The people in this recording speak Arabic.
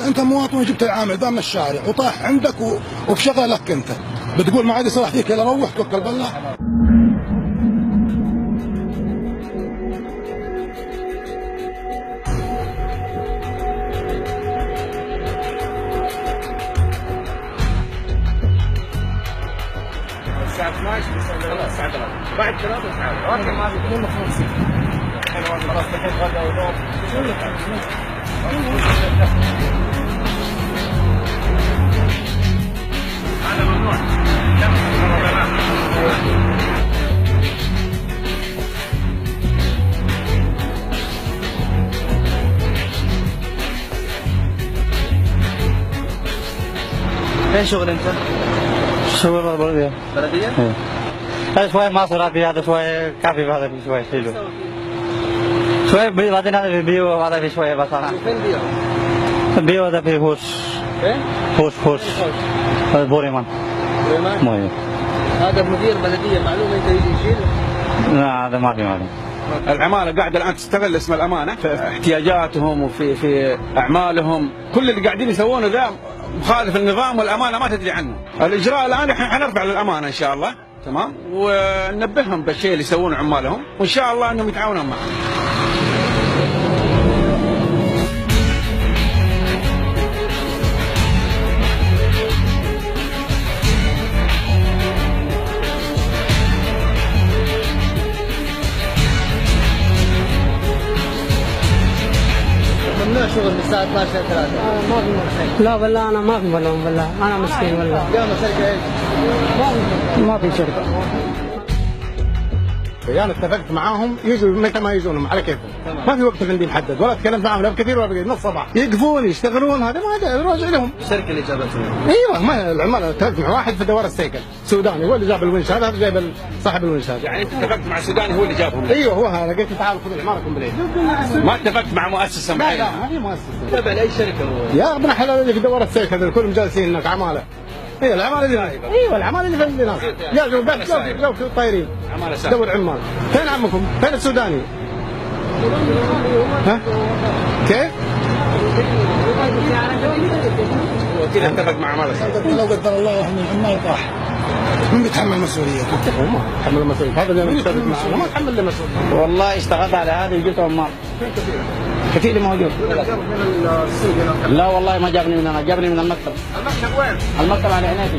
انت مواطن وجبت العامل ذا من الشارع وطاح عندك وبشغلك انت، بتقول ما عاد يصلح فيك الا روح توكل بالله. الساعة 12 خلاص الساعة 3 بعد 3 ساعات اوكي ما في 52 خلاص الحين غدا ونوم هذا ممنوع فين شغل انت؟ شغل بلدية. بلدية؟ ايه. هذا شوية مصر في هذا شوية كافي هذا في شوية حلو. شوية بعدين هذا في بيو وهذا في شوية بس أنا. فين بيو؟ بيو هذا في هوش. فين؟ هوش. هذا بوريمان. بوريمان؟ مويه. هذا مدير بلدية معلومة أنت يجي يشيل؟ لا هذا ما في معلوم. العمالة قاعدة الآن تستغل اسم الأمانة في احتياجاتهم وفي أعمالهم، كل اللي قاعدين يسوونه ذا مخالف النظام والأمانة ما تدري عنه. الإجراء الآن احنا حنرفع للأمانة إن شاء الله، تمام، وننبههم بالشيء اللي يسوونه عمالهم، وإن شاء الله أنهم يتعاونون معنا. ممنوع شغل من الساعة 12 ل 3. ما في مشكلة. لا والله أنا ما في ملوم والله، أنا مسكين والله. اليوم الشركة إيش؟ ما في شركة. انا اتفقت معاهم يجوا متى ما يجونهم على كيفهم، ما في وقت عندي محدد، ولا تكلمت معاهم لا بكثير ولا بقليل، نص صباح يقفون يشتغلون، هذا ما راجع لهم. الشركة اللي جابتهم. ايوه ما العمال اتفقت مع واحد في دوار السيكل سوداني هو اللي جاب الونش، هذا جايب صاحب الونش هذا. يعني أنت اتفقت مع السوداني هو اللي جابهم؟ ايوه هو هذا، قلت تعالوا خذوا العماره كومبليت. ما اتفقت مع مؤسسة معينة؟ لا ما في مؤسسه. تبع أي شركة هو؟ يا ابن حلال اللي في دوار السيكل هذول كلهم جالسين هناك عماله. ايوه العماله اللي ايوه العماله اللي في الناس جالسوا بس طايرين دور عمال. فين عمكم؟ فين السوداني؟ ها؟ كيف؟ وكذا اتفق مع عمالة لو قدر الله واحد من العمال طاح من بيتحمل مسؤوليته؟ هم يتحملوا المسؤوليه، هذا اللي انا متفق معه ما يتحمل المسؤوليه. والله اشتغلت على هذا وجبت عمال. كثير موجود. لا والله ما جابني من هنا، جابني من المكتب. المكتب وين؟ المكتب على هناك.